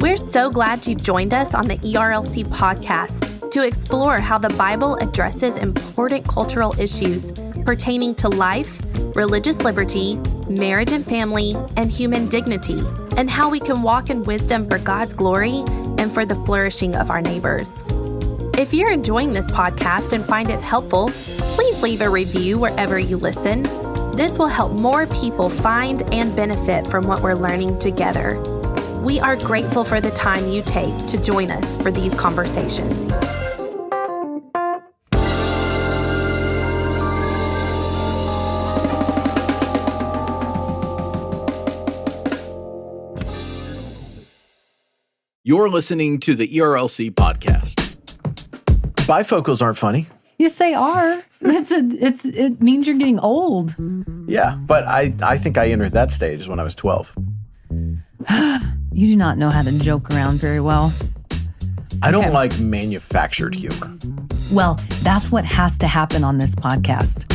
We're so glad you've joined us on the ERLC podcast to explore how the Bible addresses important cultural issues pertaining to life, religious liberty, marriage and family, and human dignity, and how we can walk in wisdom for God's glory and for the flourishing of our neighbors. If you're enjoying this podcast and find it helpful, please leave a review wherever you listen. This will help more people find and benefit from what we're learning together. We are grateful for the time you take to join us for these conversations. You're listening to the ERLC podcast. Bifocals aren't funny. Yes, they are. It means you're getting old. Yeah, but I think I entered that stage when I was 12. You do not know how to joke around very well. I don't like manufactured humor. Well, that's what has to happen on this podcast.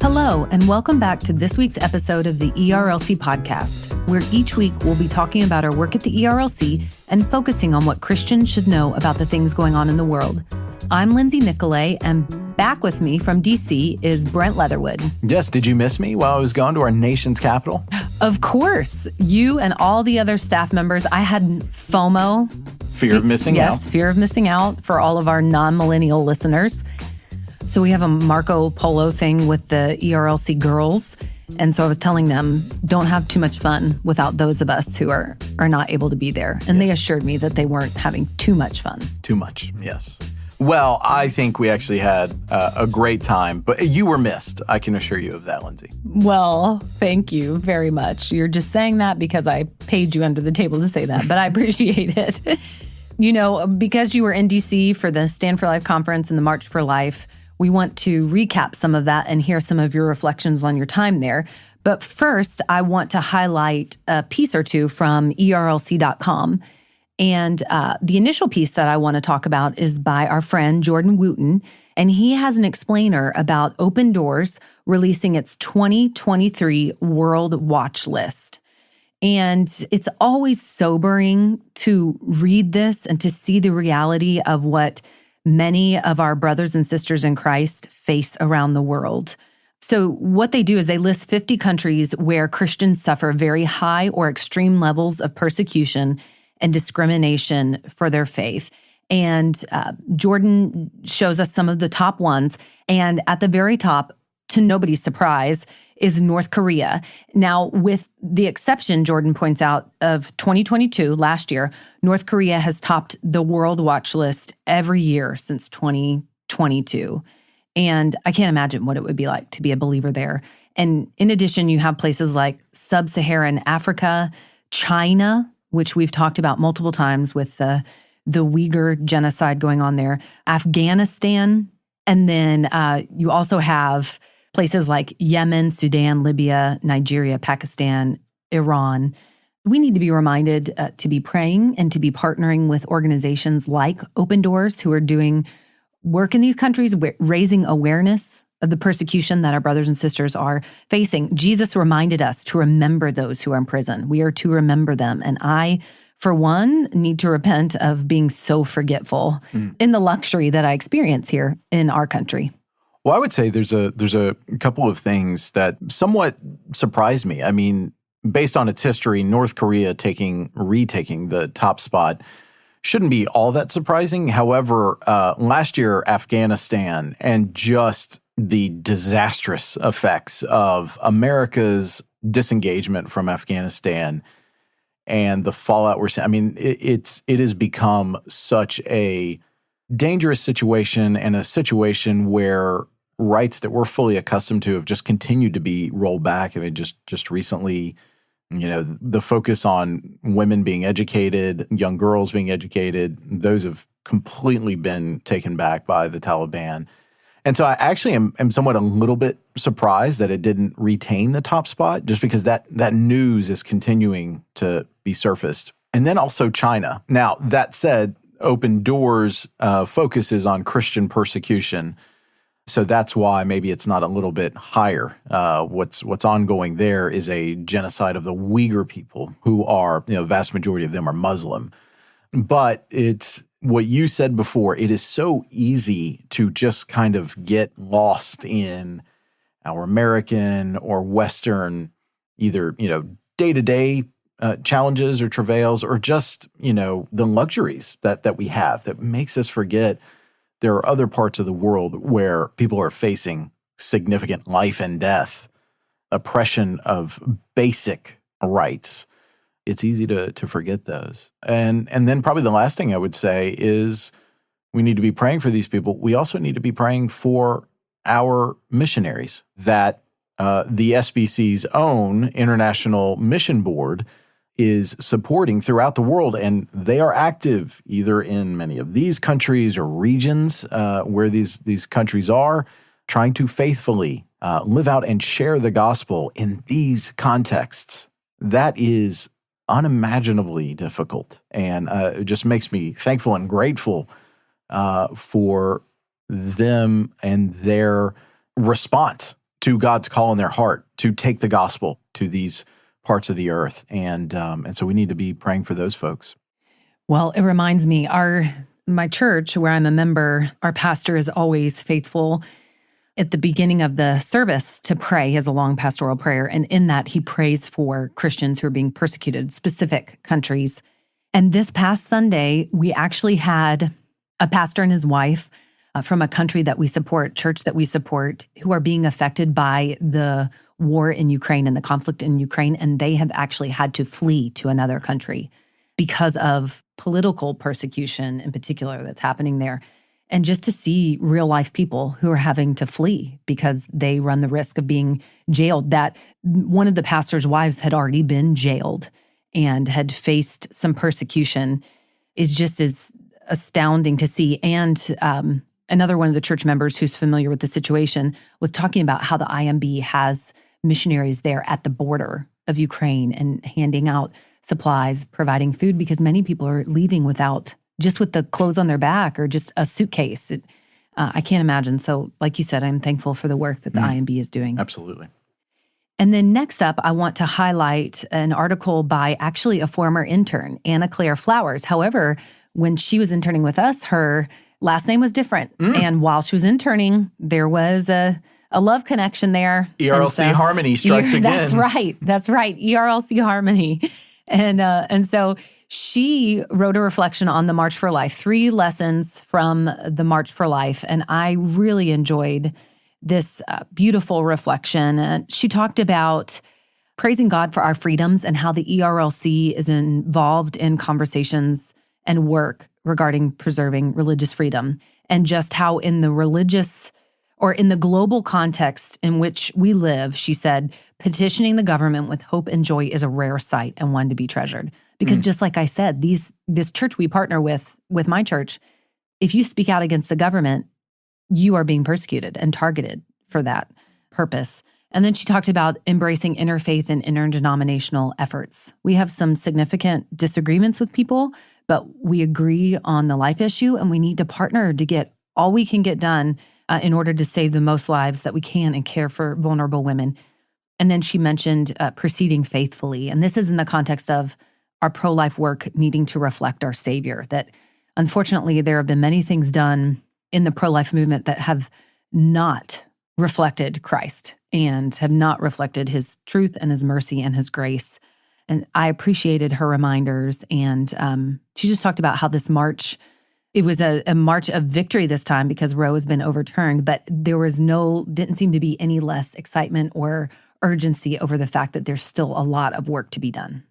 Hello, and welcome back to this week's episode of the ERLC podcast, where each week we'll be talking about our work at the ERLC and focusing on what Christians should know about the things going on in the world. I'm Lindsay Nicolay, and back with me from DC is Brent Leatherwood. Yes, did you miss me while I was gone to our nation's capital? Of course. You and all the other staff members. I had FOMO. Fear of missing out. Yes, fear of missing out for all of our non-millennial listeners. So we have a Marco Polo thing with the ERLC girls. And so I was telling them, don't have too much fun without those of us who are not able to be there. And they assured me that they weren't having too much fun. Too much, yes. Well, I think we actually had a great time, but you were missed. I can assure you of that, Lindsay. Well, thank you very much. You're just saying that because I paid you under the table to say that, but I appreciate it. You know, because you were in DC for the Stand for Life conference and the March for Life, we want to recap some of that and hear some of your reflections on your time there. But first, I want to highlight a piece or two from ERLC.com. And the initial piece that I want to talk about is by our friend Jordan Wooten, and he has an explainer about Open Doors releasing its 2023 World Watch List. And it's always sobering to read this and to see the reality of what many of our brothers and sisters in Christ face around the world. So what they do is they list 50 countries where Christians suffer very high or extreme levels of persecution and discrimination for their faith. And Jordan shows us some of the top ones. And at the very top, to nobody's surprise, is North Korea. Now, with the exception, Jordan points out, of 2022, last year, North Korea has topped the World Watch List every year since 2022. And I can't imagine what it would be like to be a believer there. And in addition, you have places like Sub-Saharan Africa, China, which we've talked about multiple times with the Uyghur genocide going on there, Afghanistan, and then you also have places like Yemen, Sudan, Libya, Nigeria, Pakistan, Iran. We need to be reminded to be praying and to be partnering with organizations like Open Doors, who are doing work in these countries, raising awareness of the persecution that our brothers and sisters are facing. Jesus reminded us to remember those who are in prison. We are to remember them. And I, for one, need to repent of being so forgetful in the luxury that I experience here in our country. Well, I would say there's a couple of things that somewhat surprised me. I mean, based on its history, North Korea retaking the top spot shouldn't be all that surprising. However, last year, Afghanistan and just the disastrous effects of America's disengagement from Afghanistan and the fallout we're seeing. I mean, it has become such a dangerous situation, and a situation where rights that we're fully accustomed to have just continued to be rolled back. I mean, just recently, you know, the focus on women being educated, young girls being educated, those have completely been taken back by the Taliban. And so I actually am somewhat a little bit surprised that it didn't retain the top spot, just because that news is continuing to be surfaced. And then also China. Now, that said, Open Doors focuses on Christian persecution. So that's why maybe it's not a little bit higher. What's ongoing there is a genocide of the Uyghur people, who are, vast majority of them are Muslim. But it's what you said before. It is so easy to just kind of get lost in our American or Western, either, day-to-day challenges or travails, or just, the luxuries that we have that makes us forget there are other parts of the world where people are facing significant life and death, oppression of basic rights. It's easy to forget those. And then probably the last thing I would say is we need to be praying for these people. We also need to be praying for our missionaries that the SBC's own International Mission Board is supporting throughout the world. And they are active either in many of these countries or regions where these countries are, trying to faithfully live out and share the gospel in these contexts. That is unimaginably difficult. And it just makes me thankful and grateful for them and their response to God's call in their heart to take the gospel to these parts of the earth. And so we need to be praying for those folks. Well, it reminds me, my church, where I'm a member, our pastor is always faithful at the beginning of the service to pray. He has a long pastoral prayer, and in that he prays for Christians who are being persecuted, specific countries. And this past Sunday, we actually had a pastor and his wife from a country that we support, church that we support, who are being affected by the war in Ukraine and the conflict in Ukraine, and they have actually had to flee to another country because of political persecution in particular that's happening there. And just to see real life people who are having to flee because they run the risk of being jailed. That one of the pastor's wives had already been jailed and had faced some persecution is just as astounding to see. And another one of the church members who's familiar with the situation was talking about how the IMB has missionaries there at the border of Ukraine and handing out supplies, providing food, because many people are leaving without, just with the clothes on their back or just a suitcase. I can't imagine. So like you said, I'm thankful for the work that the IMB is doing. Absolutely. And then next up, I want to highlight an article by actually a former intern, Anna Claire Flowers. However, when she was interning with us, her last name was different. And while she was interning, there was a love connection there. ERLC Harmony strikes again. That's right. ERLC Harmony. And so she wrote a reflection on the March for Life, 3 lessons from the March for Life. And I really enjoyed this beautiful reflection. She talked about praising God for our freedoms and how the ERLC is involved in conversations and work regarding preserving religious freedom, and just how in the religious or in the global context in which we live, she said, petitioning the government with hope and joy is a rare sight and one to be treasured. Because just like I said, this church we partner with my church, if you speak out against the government, you are being persecuted and targeted for that purpose. And then she talked about embracing interfaith and interdenominational efforts. We have some significant disagreements with people, but we agree on the life issue, and we need to partner to get all we can get done in order to save the most lives that we can and care for vulnerable women. And then she mentioned proceeding faithfully. And this is in the context of our pro-life work needing to reflect our Savior, that unfortunately there have been many things done in the pro-life movement that have not reflected Christ and have not reflected his truth and his mercy and his grace. And I appreciated her reminders. And she just talked about how this march, it was a march of victory this time because Roe has been overturned, but there was didn't seem to be any less excitement or urgency over the fact that there's still a lot of work to be done.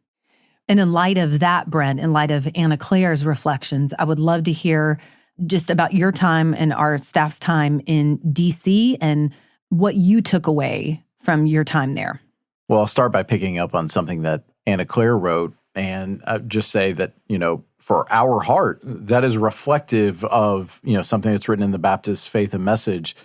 And in light of that, Brent, in light of Anna Claire's reflections, I would love to hear just about your time and our staff's time in DC and what you took away from your time there. Well, I'll start by picking up on something that Anna Claire wrote and just say that, for our heart, that is reflective of, something that's written in the Baptist Faith and Message,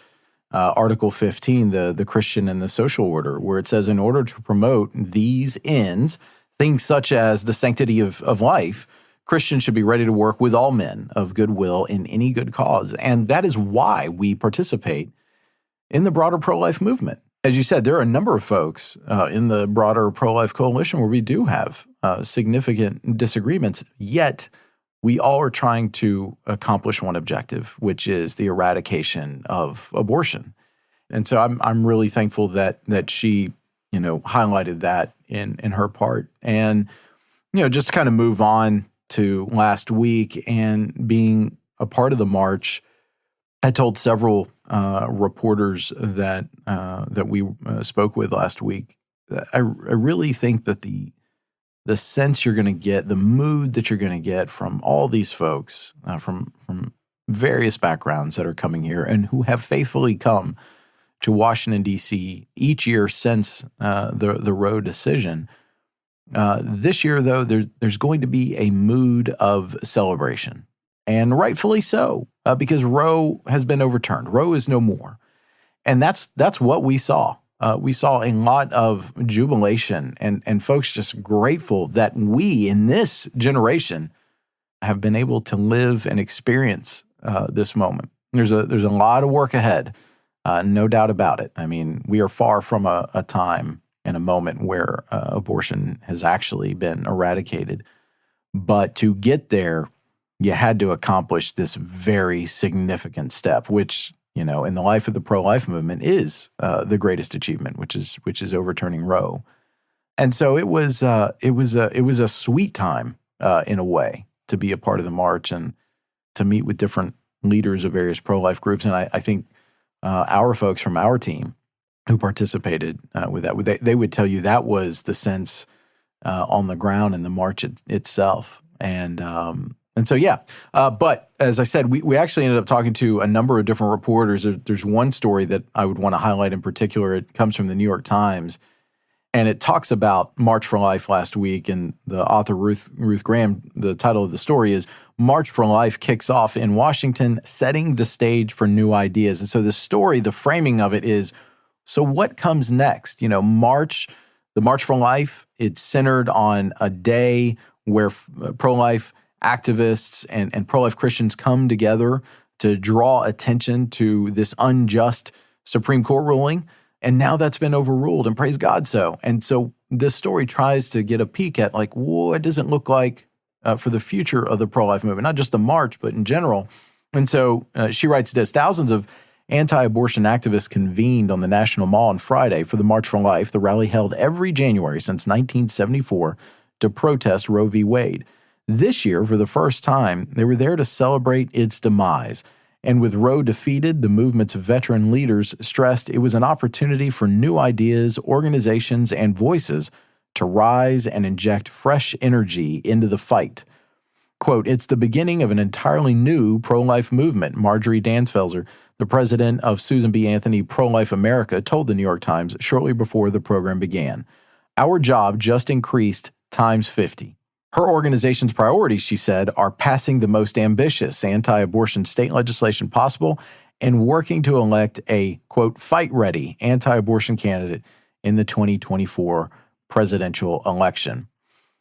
Article 15, the Christian and the social order, where it says, in order to promote these ends, things such as the sanctity of life, Christians should be ready to work with all men of good will in any good cause. And that is why we participate in the broader pro-life movement. As you said, there are a number of folks in the broader pro-life coalition where we do have significant disagreements, yet we all are trying to accomplish one objective, which is the eradication of abortion. And so I'm really thankful that she, highlighted that in her part. And, just to kind of move on to last week and being a part of the march, I told several reporters that we spoke with last week that I really think that the sense you're going to get, the mood that you're going to get from all these folks from various backgrounds that are coming here and who have faithfully come to Washington, D.C. each year since the Roe decision. This year, though, there's going to be a mood of celebration, and rightfully so, because Roe has been overturned. Roe is no more. And that's what we saw. We saw a lot of jubilation and folks just grateful that we in this generation have been able to live and experience this moment. There's a lot of work ahead, no doubt about it. I mean, we are far from a time and a moment where abortion has actually been eradicated. But to get there, you had to accomplish this very significant step, which, in the life of the pro-life movement is the greatest achievement, which is overturning Roe. And so it was a sweet time in a way to be a part of the march and to meet with different leaders of various pro-life groups. And I think our folks from our team who participated with that, they would tell you that was the sense on the ground in the march itself. And so, yeah. But as I said, we actually ended up talking to a number of different reporters. There's one story that I would want to highlight in particular. It comes from the New York Times, and it talks about March for Life last week. And the author, Ruth Graham, the title of the story is March for Life Kicks Off in Washington, Setting the Stage for New Ideas. And so the story, the framing of it is, so what comes next? The March for Life, it's centered on a day where pro-life activists and pro-life Christians come together to draw attention to this unjust Supreme Court ruling. And now that's been overruled, and praise God so. And so this story tries to get a peek at, what does it look like for the future of the pro-life movement, not just the march, but in general. And so she writes this: thousands of anti-abortion activists convened on the National Mall on Friday for the March for Life, the rally held every January since 1974 to protest Roe v. Wade. This year, for the first time, they were there to celebrate its demise. And with Roe defeated, the movement's veteran leaders stressed it was an opportunity for new ideas, organizations, and voices to rise and inject fresh energy into the fight. Quote, "It's the beginning of an entirely new pro-life movement," Marjorie Dansfelser, the president of Susan B. Anthony Pro-Life America, told the New York Times shortly before the program began. "Our job just increased times 50. Her organization's priorities," she said, "are passing the most ambitious anti-abortion state legislation possible and working to elect a, quote, fight-ready anti-abortion candidate in the 2024 presidential election."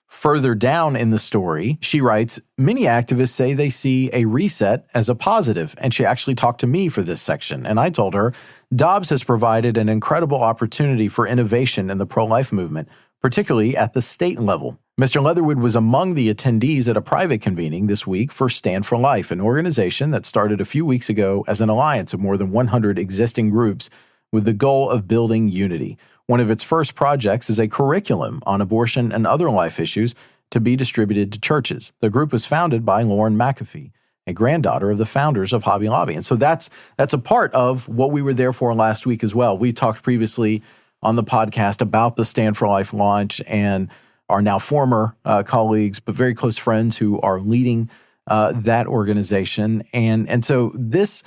Further down in the story, she writes, "Many activists say they see a reset as a positive," and she actually talked to me for this section. And I told her, "Dobbs has provided an incredible opportunity for innovation in the pro-life movement, particularly at the state level." Mr. Leatherwood was among the attendees at a private convening this week for Stand for Life, an organization that started a few weeks ago as an alliance of more than 100 existing groups with the goal of building unity. One of its first projects is a curriculum on abortion and other life issues to be distributed to churches. The group was founded by Lauren McAfee, a granddaughter of the founders of Hobby Lobby. And so that's a part of what we were there for last week as well. We talked previously on the podcast about the Stand for Life launch and our now former colleagues, but very close friends who are leading that organization. And so this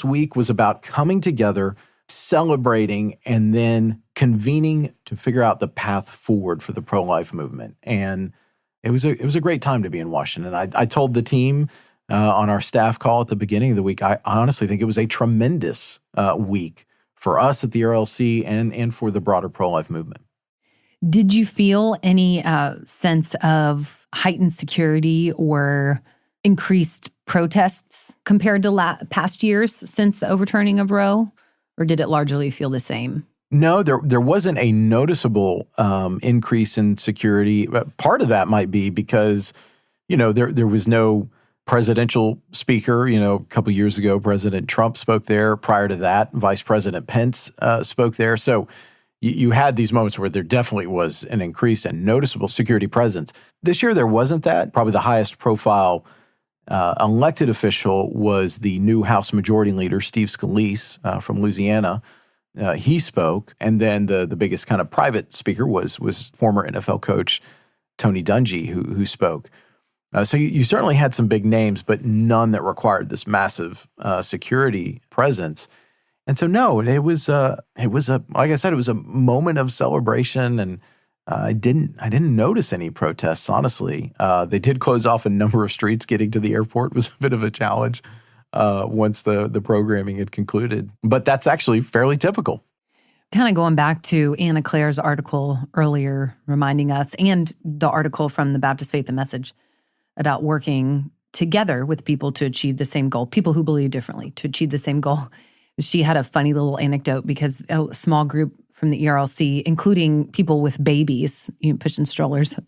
week was about coming together, celebrating, and then convening to figure out the path forward for the pro-life movement. And it was a great time to be in Washington. I told the team on our staff call at the beginning of the week, I honestly think it was a tremendous week for us at the ERLC and for the broader pro-life movement. Did you feel any sense of heightened security or increased protests compared to past years since the overturning of Roe? Or did it largely feel the same? No, there wasn't a noticeable increase in security. Part of that might be because, there was no presidential speaker. A couple years ago, President Trump spoke there. Prior to that, Vice President Pence spoke there. So you had these moments where there definitely was an increase and noticeable security presence. This year, there wasn't that. Probably the highest profile elected official was the new House Majority Leader, Steve Scalise from Louisiana. He spoke, and then the biggest kind of private speaker was former NFL coach Tony Dungy, who spoke. So you certainly had some big names, but none that required this massive security presence. And so no, it was like I said, it was a moment of celebration, and I didn't notice any protests. Honestly, they did close off a number of streets. Getting to the airport was a bit of a challenge once the programming had concluded. But that's actually fairly typical. Kind of going back to Anna Claire's article earlier, reminding us, and the article from the Baptist Faith and Message about working together with people to achieve the same goal, people who believe differently to achieve the same goal. She had a funny little anecdote because a small group from the ERLC, including people with babies, pushing strollers,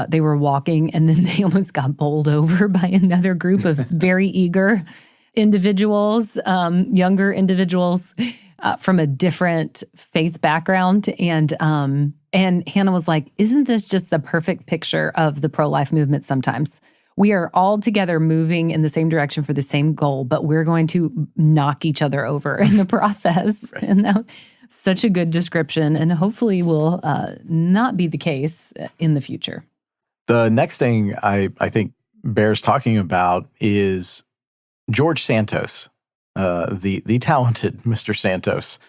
they were walking, and then they almost got bowled over by another group of very eager individuals, younger individuals from a different faith background. And Hannah was like, isn't this just the perfect picture of the pro-life movement sometimes? We are all together moving in the same direction for the same goal, but we're going to knock each other over in the process. Right. And that, such a good description, and hopefully will not be the case in the future. The next thing I think bears talking about is George Santos, the talented Mr. Santos,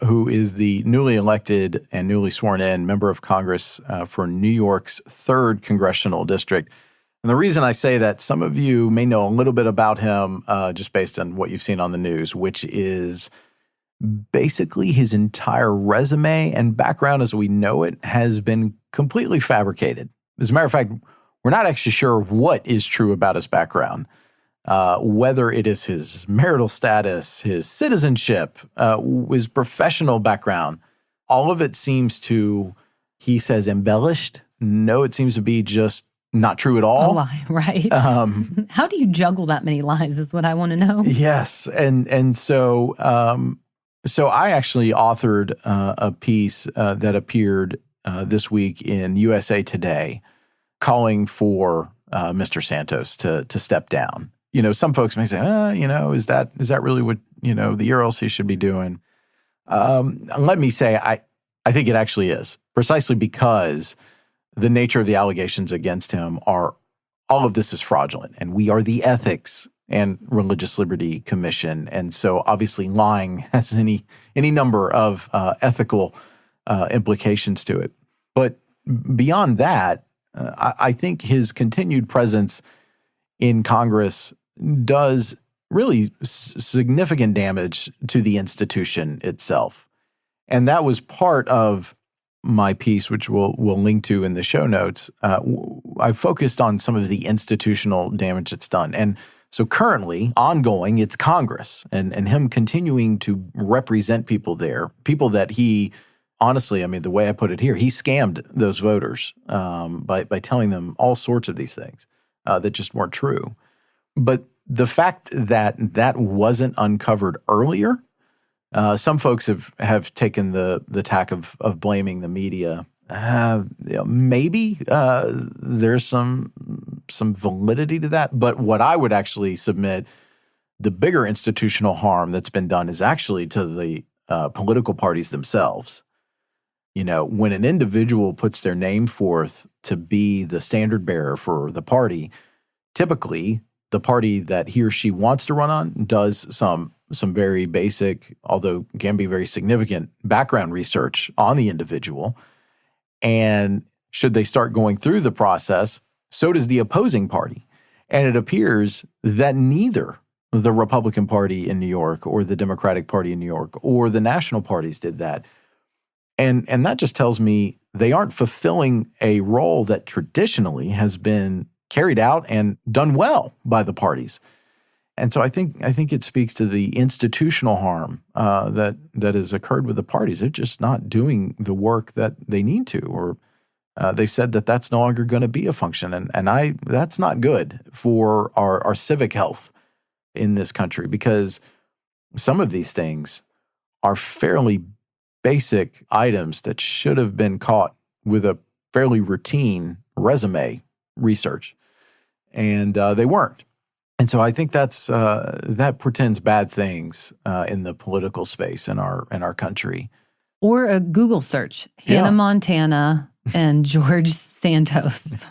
who is the newly elected and newly sworn in member of Congress for New York's 3rd Congressional District. And the reason I say that, some of you may know a little bit about him just based on what you've seen on the news, which is basically his entire resume and background as we know it has been completely fabricated. As a matter of fact, we're not actually sure what is true about his background, whether it is his marital status, his citizenship, his professional background. All of it seems to, he says, embellished. No, it seems to be just not true at all. A lie, right? How do you juggle that many lies is what I want to know. Yes. And so I actually authored a piece that appeared this week in USA Today calling for Mr. Santos to step down. Some folks may say, is that really what, the ERLC should be doing? Let me say, I think it actually is, precisely because the nature of the allegations against him are, all of this is fraudulent, and we are the Ethics and Religious Liberty Commission. And so obviously lying has any number of ethical implications to it. But beyond that, I think his continued presence in Congress does really significant damage to the institution itself. And that was part of my piece, which we'll link to in the show notes. I focused on some of the institutional damage that's done. And so currently, ongoing, it's Congress and him continuing to represent people there, people that he, honestly, the way I put it here, he scammed those voters by telling them all sorts of these things that just weren't true. But the fact that wasn't uncovered earlier, some folks have taken the tack of blaming the media. Maybe there's some validity to that. But what I would actually submit, the bigger institutional harm that's been done is actually to the political parties themselves. When an individual puts their name forth to be the standard bearer for the party, typically the party that he or she wants to run on does some very basic, although can be very significant, background research on the individual. And should they start going through the process, so does the opposing party. And it appears that neither the Republican Party in New York or the Democratic Party in New York or the national parties did that. And that just tells me they aren't fulfilling a role that traditionally has been carried out and done well by the parties. And so I think it speaks to the institutional harm that has occurred with the parties. They're just not doing the work that they need to, or they've said that that's no longer going to be a function. And that's not good for our civic health in this country, because some of these things are fairly basic items that should have been caught with a fairly routine resume research, and they weren't. And so I think that portends bad things in the political space in our country. Or a Google search, Hannah Montana and George Santos.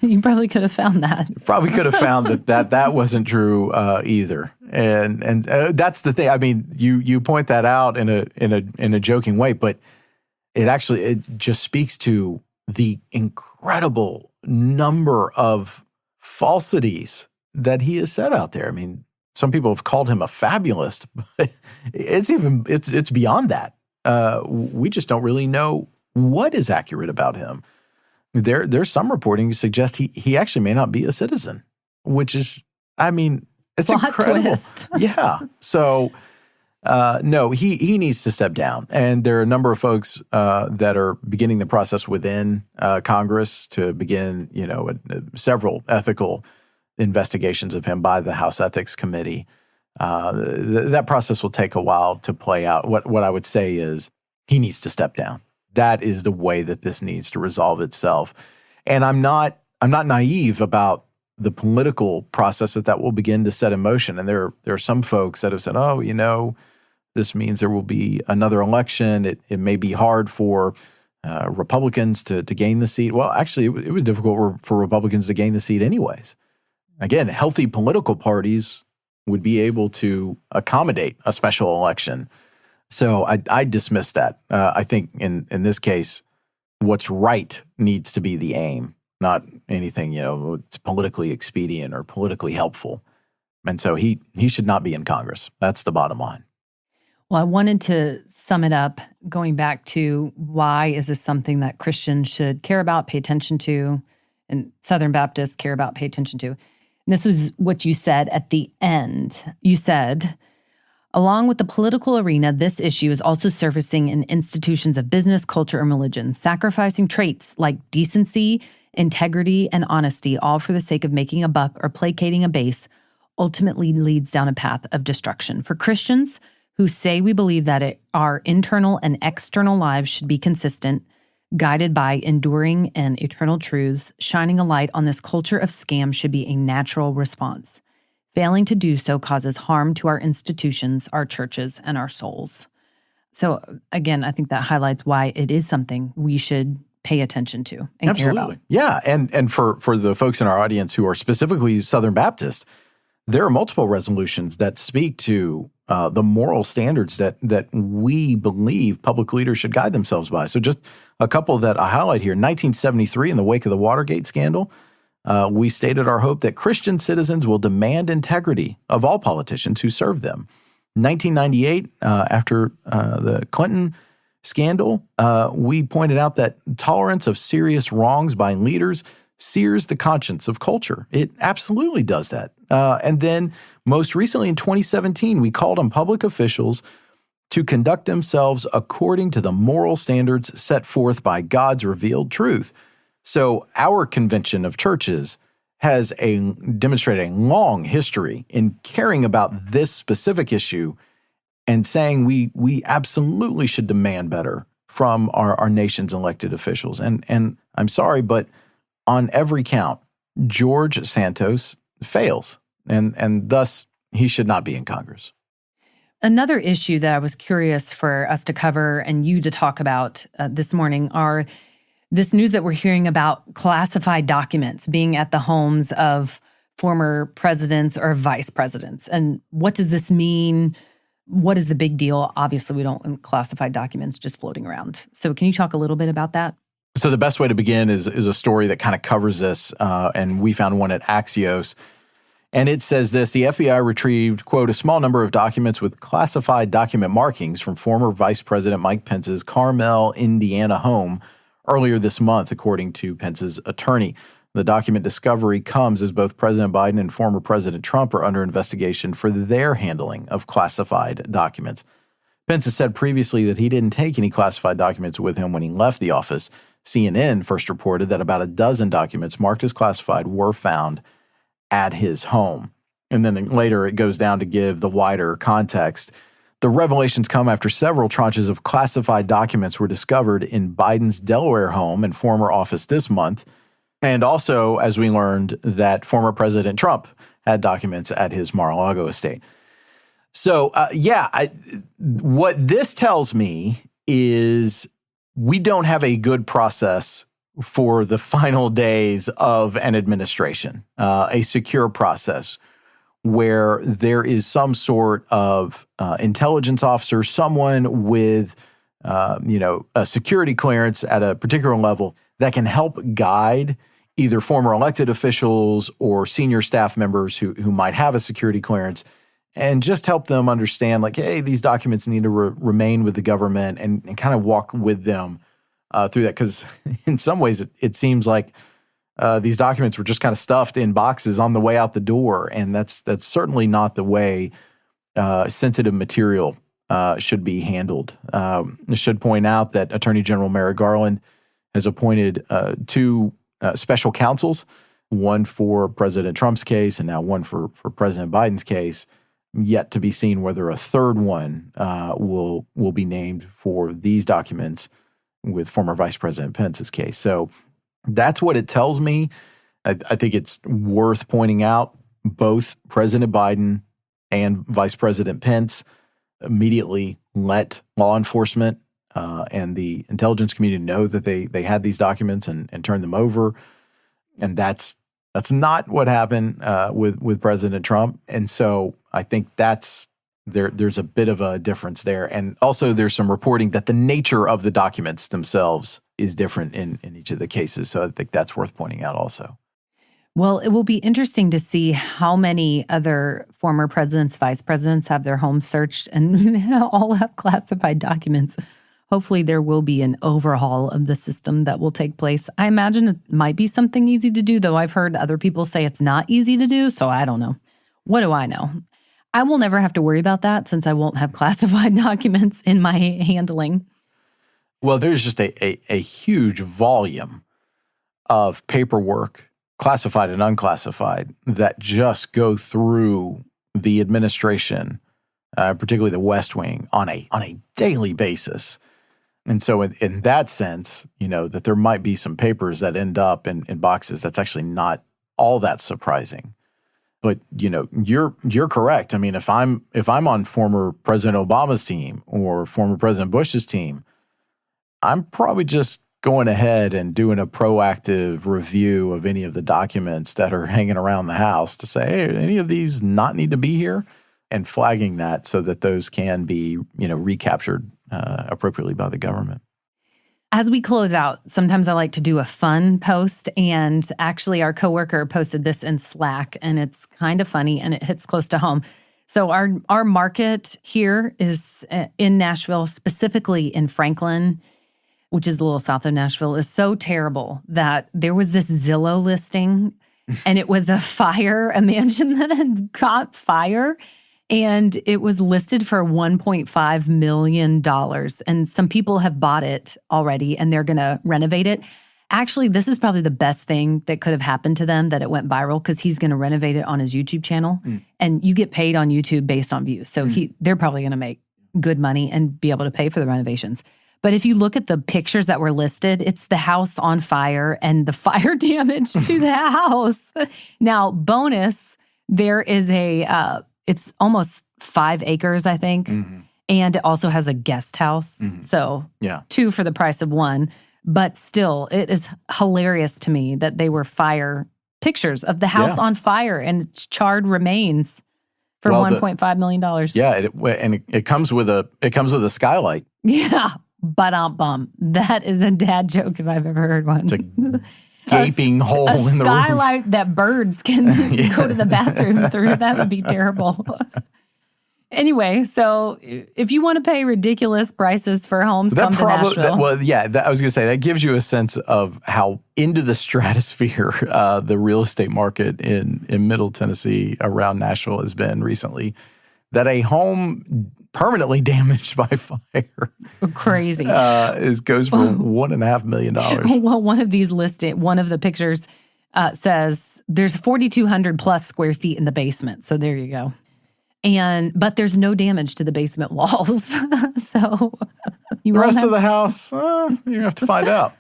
You probably could have found that. Probably could have found that wasn't true either. And that's the thing. I mean, you point that out in a joking way, but it just speaks to the incredible number of falsities that he has said out there. I mean, some people have called him a fabulist, but it's beyond that. We just don't really know what is accurate about him. There's some reporting to suggest he actually may not be a citizen, which is, I mean, it's Plot incredible. twist. Yeah. So, no, he needs to step down. And there are a number of folks that are beginning the process within Congress to begin, several ethical investigations of him by the House Ethics Committee. That process will take a while to play out. What I would say is he needs to step down. That is the way that this needs to resolve itself. And I'm not naive about the political process that will begin to set in motion. And there are some folks that have said, this means there will be another election. It may be hard for Republicans to gain the seat. Well, actually, it was difficult for Republicans to gain the seat anyways. Again, healthy political parties would be able to accommodate a special election. So I dismiss that. I think in this case, what's right needs to be the aim, not anything, it's politically expedient or politically helpful. And so he should not be in Congress. That's the bottom line. Well, I wanted to sum it up, going back to why is this something that Christians should care about, pay attention to, and Southern Baptists care about, pay attention to. And this was what you said at the end. You said, along with the political arena, this issue is also surfacing in institutions of business, culture, and religion, sacrificing traits like decency, integrity, and honesty, all for the sake of making a buck or placating a base, ultimately leads down a path of destruction. For Christians who say we believe that our internal and external lives should be consistent, guided by enduring and eternal truths, shining a light on this culture of scam should be a natural response. Failing to do so causes harm to our institutions, our churches, and our souls. So again, I think that highlights why it is something we should pay attention to and care about. Yeah, and for the folks in our audience who are specifically Southern Baptist, there are multiple resolutions that speak to the moral standards that we believe public leaders should guide themselves by. So just a couple that I highlight here. 1973, in the wake of the Watergate scandal, we stated our hope that Christian citizens will demand integrity of all politicians who serve them. 1998, after the Clinton scandal, we pointed out that tolerance of serious wrongs by leaders sears the conscience of culture. It absolutely does that. And then most recently in 2017, we called on public officials to conduct themselves according to the moral standards set forth by God's revealed truth. So our convention of churches has demonstrated a long history in caring about this specific issue and saying we absolutely should demand better from our nation's elected officials. And I'm sorry, but on every count, George Santos fails, and thus he should not be in Congress. Another issue that I was curious for us to cover and you to talk about this morning are this news that we're hearing about classified documents being at the homes of former presidents or vice presidents. And what does this mean? What is the big deal? Obviously, we don't want classified documents just floating around. So can you talk a little bit about that? So the best way to begin is a story that kind of covers this, and we found one at Axios. And it says this: the FBI retrieved, quote, a small number of documents with classified document markings from former Vice President Mike Pence's Carmel, Indiana home earlier this month, according to Pence's attorney. The document discovery comes as both President Biden and former President Trump are under investigation for their handling of classified documents. Pence has said previously that he didn't take any classified documents with him when he left the office. CNN first reported that about a dozen documents marked as classified were found at his home. And then later it goes down to give the wider context. The revelations come after several tranches of classified documents were discovered in Biden's Delaware home and former office this month. And also, as we learned, that former President Trump had documents at his Mar-a-Lago estate. So, what this tells me is we don't have a good process for the final days of an administration, a secure process where there is some sort of intelligence officer, someone with, a security clearance at a particular level that can help guide either former elected officials or senior staff members who might have a security clearance and just help them understand, like, hey, these documents need to remain with the government and kind of walk with them through that. Because in some ways, it seems like these documents were just kind of stuffed in boxes on the way out the door. And that's certainly not the way sensitive material should be handled. I should point out that Attorney General Merrick Garland has appointed two special counsels, one for President Trump's case and now one for President Biden's case. Yet to be seen whether a third one will be named for these documents with former Vice President Pence's case. So that's what it tells me. I think it's worth pointing out both President Biden and Vice President Pence immediately let law enforcement and the intelligence community know that they had these documents and turned them over. And that's not what happened with President Trump. And so I think there's a bit of a difference there. And also there's some reporting that the nature of the documents themselves is different in each of the cases. So I think that's worth pointing out also. Well, it will be interesting to see how many other former presidents, vice presidents have their homes searched and all have classified documents. Hopefully there will be an overhaul of the system that will take place. I imagine it might be something easy to do, though I've heard other people say it's not easy to do, so I don't know. What do I know? I will never have to worry about that since I won't have classified documents in my handling. Well, there's just a huge volume of paperwork, classified and unclassified, that just go through the administration, particularly the West Wing, on a daily basis. And so in that sense, that there might be some papers that end up in boxes, that's actually not all that surprising. But, you're correct. I mean, if I'm on former President Obama's team or former President Bush's team, I'm probably just going ahead and doing a proactive review of any of the documents that are hanging around the house to say, hey, any of these not need to be here, and flagging that so that those can be, recaptured appropriately by the government. As we close out, sometimes I like to do a fun post, and actually our coworker posted this in Slack, and it's kind of funny and it hits close to home. So our market here is in Nashville, specifically in Franklin, which is a little south of Nashville, is so terrible that there was this Zillow listing, and it was a mansion that had caught fire. And it was listed for $1.5 million. And some people have bought it already, and they're going to renovate it. Actually, this is probably the best thing that could have happened to them, that it went viral, because he's going to renovate it on his YouTube channel. And you get paid on YouTube based on views. So they're probably going to make good money and be able to pay for the renovations. But if you look at the pictures that were listed, it's the house on fire and the fire damage to the house. Now, bonus, there is it's almost 5 acres, I think. And it also has a guest house. So 2 for the price of 1. But still, it is hilarious to me that they were fire pictures of the house on fire and its charred remains for $1.5 million. Yeah, it comes with a skylight. Yeah, bum. That is a dad joke if I've ever heard one. It's a gaping hole in the roof. A skylight that birds can go to the bathroom through. That would be terrible. Anyway, so if you want to pay ridiculous prices for homes, come to Nashville. I was going to say, that gives you a sense of how into the stratosphere the real estate market in Middle Tennessee around Nashville has been recently. That a home permanently damaged by fire. Crazy. Goes for $1.5 million. Well, one of the pictures says there's 4,200 plus square feet in the basement. So there you go. But there's no damage to the basement walls. So the rest of the house, you have to find out.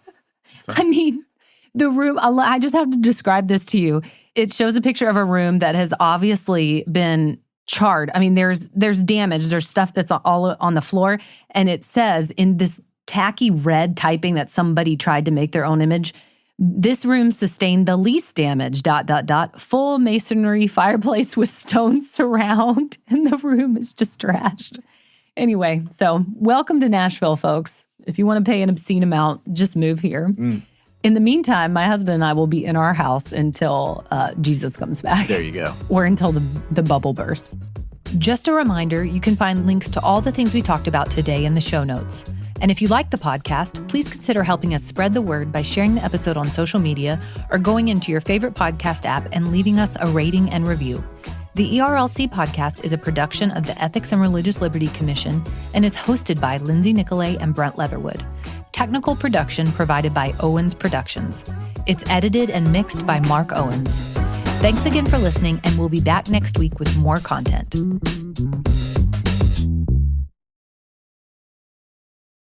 So. I mean, the room, I just have to describe this to you. It shows a picture of a room that has obviously been charred. I mean, there's damage. There's stuff that's all on the floor. And it says in this tacky red typing that somebody tried to make their own image, this room sustained the least damage, ... full masonry fireplace with stone surround, and the room is just trashed. Anyway, so welcome to Nashville, folks. If you want to pay an obscene amount, just move here. In the meantime, my husband and I will be in our house until Jesus comes back. There you go. Or until the bubble bursts. Just a reminder, you can find links to all the things we talked about today in the show notes. And if you like the podcast, please consider helping us spread the word by sharing the episode on social media or going into your favorite podcast app and leaving us a rating and review. The ERLC podcast is a production of the Ethics and Religious Liberty Commission and is hosted by Lindsay and Brent Leatherwood. Technical production provided by Owens Productions. It's edited and mixed by Mark Owens. Thanks again for listening, and we'll be back next week with more content.